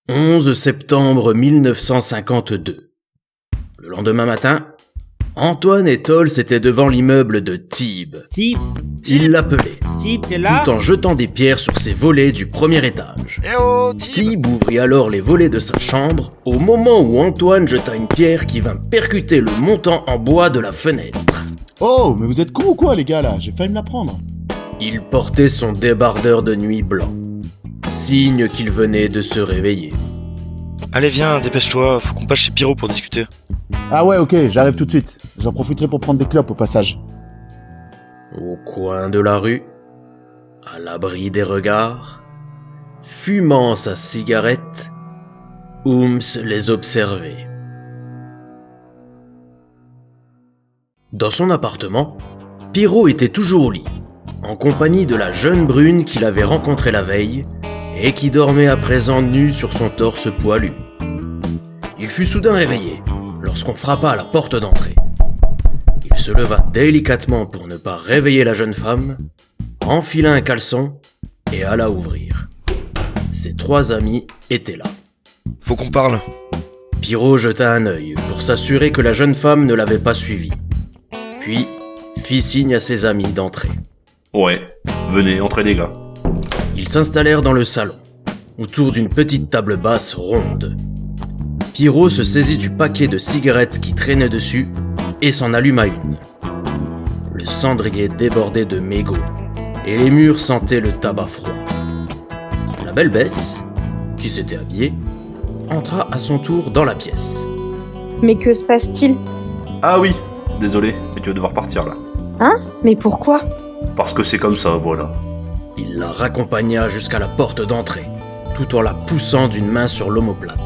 11 septembre 1952. Le lendemain matin, Antoine et Tols étaient devant l'immeuble de Tib. Tib, Ils l'appelaient, Tib, t'es là? tout en jetant des pierres sur ses volets du premier étage. Eh oh, Tib! Tib ouvrit alors les volets de sa chambre au moment où Antoine jeta une pierre qui vint percuter le montant en bois de la fenêtre. Oh, mais vous êtes cons ou quoi les gars là? J'ai failli me la prendre. Il portait son débardeur de nuit blanc, signe qu'il venait de se réveiller. Allez viens, dépêche-toi, faut qu'on passe chez Pyro pour discuter. Ah ouais, ok, j'arrive tout de suite. J'en profiterai pour prendre des clopes au passage. Au coin de la rue, à l'abri des regards, fumant sa cigarette, Ooms les observait. Dans son appartement, Pyro était toujours au lit, en compagnie de la jeune brune qu'il avait rencontrée la veille et qui dormait à présent nue sur son torse poilu. Il fut soudain réveillé lorsqu'on frappa à la porte d'entrée. Il se leva délicatement pour ne pas réveiller la jeune femme, enfila un caleçon et alla ouvrir. Ses trois amis étaient là. Faut qu'on parle. Pyro jeta un œil pour s'assurer que la jeune femme ne l'avait pas suivi. Puis, fit signe à ses amis d'entrer. Ouais, venez, entrez les gars. Ils s'installèrent dans le salon, autour d'une petite table basse ronde. Pyro se saisit du paquet de cigarettes qui traînait dessus et s'en alluma une. Le cendrier débordait de mégots et les murs sentaient le tabac froid. La belle Bess, qui s'était habillée, entra à son tour dans la pièce. Mais que se passe-t-il? Ah oui, désolé, mais tu vas devoir partir là. Hein? Mais pourquoi? Parce que c'est comme ça, voilà. Il la raccompagna jusqu'à la porte d'entrée, tout en la poussant d'une main sur l'omoplate.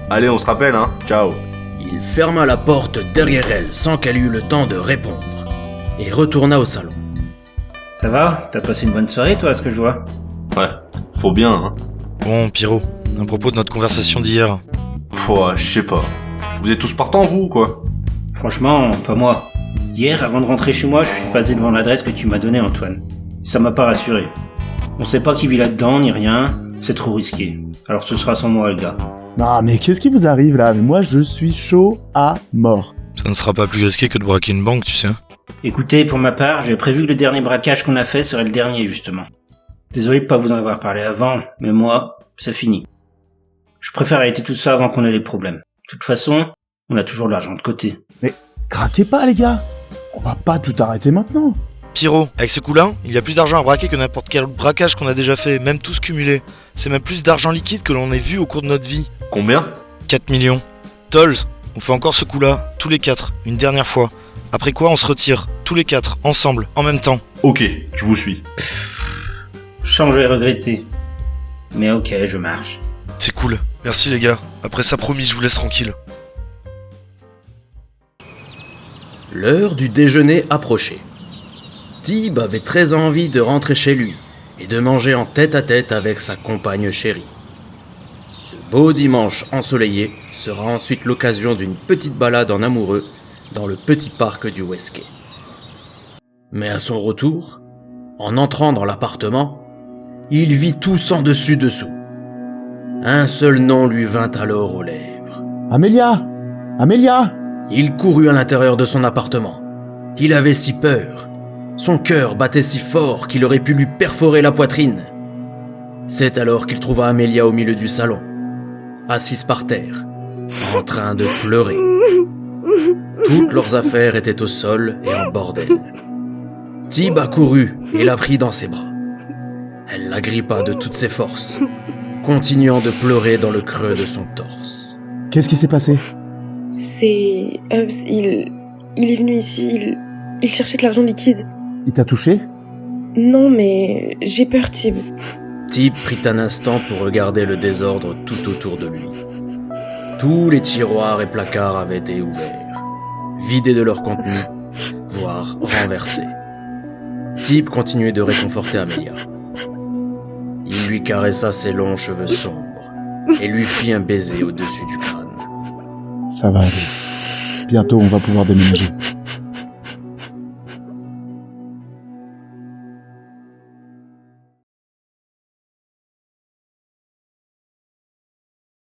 Allez, on se rappelle, hein, ciao. Il ferma la porte derrière elle sans qu'elle eût le temps de répondre, et retourna au salon. Ça va? T'as passé une bonne soirée, toi, à ce que je vois? Ouais, faut bien, hein. Bon, Pyro, à propos de notre conversation d'hier. Ouais, je sais pas. Vous êtes tous partants, vous, ou quoi? Franchement, pas moi. Hier, avant de rentrer chez moi, je suis passé devant l'adresse que tu m'as donnée, Antoine. Ça m'a pas rassuré. On sait pas qui vit là-dedans, ni rien. C'est trop risqué. Alors ce sera sans moi, le gars. Non mais qu'est-ce qui vous arrive là? Mais moi je suis chaud à mort. Ça ne sera pas plus risqué que de braquer une banque, tu sais. Écoutez, pour ma part, j'ai prévu que le dernier braquage qu'on a fait serait le dernier, justement. Désolé de pas vous en avoir parlé avant, mais moi, c'est fini. Je préfère arrêter tout ça avant qu'on ait des problèmes. De toute façon, on a toujours de l'argent de côté. Mais craquez pas les gars. On va pas tout arrêter maintenant. Pyro, avec ce coup-là, il y a plus d'argent à braquer que n'importe quel autre braquage qu'on a déjà fait, même tous cumulés. C'est même plus d'argent liquide que l'on ait vu au cours de notre vie. Combien? 4 millions. Tols, on fait encore ce coup-là, tous les 4, une dernière fois. Après quoi, on se retire, tous les 4, ensemble, en même temps. Ok, je vous suis. Je sens que je vais regretter. Mais ok, je marche. C'est cool. Merci les gars. Après ça, promis, je vous laisse tranquille. L'heure du déjeuner approchait. Tib avait très envie de rentrer chez lui et de manger en tête-à-tête avec sa compagne chérie. Ce beau dimanche ensoleillé sera ensuite l'occasion d'une petite balade en amoureux dans le petit parc du Westquay. Mais à son retour, en entrant dans l'appartement, il vit tout sans dessus-dessous. Un seul nom lui vint alors aux lèvres. Amélia! Amélia! Il courut à l'intérieur de son appartement. Il avait si peur. Son cœur battait si fort qu'il aurait pu lui perforer la poitrine. C'est alors qu'il trouva Amélia au milieu du salon, assise par terre, en train de pleurer. Toutes leurs affaires étaient au sol et en bordel. Tib accourut et la prit dans ses bras. Elle l'agrippa de toutes ses forces, continuant de pleurer dans le creux de son torse. Qu'est-ce qui s'est passé? C'est... il est venu ici, il cherchait de l'argent liquide. Il t'a touché? Non, mais j'ai peur, Tib. Tib prit un instant pour regarder le désordre tout autour de lui. Tous les tiroirs et placards avaient été ouverts, vidés de leur contenu, voire renversés. Tib continuait de réconforter Amélia. Il lui caressa ses longs cheveux sombres et lui fit un baiser au-dessus du crâne. Ça va aller. Bientôt on va pouvoir déménager.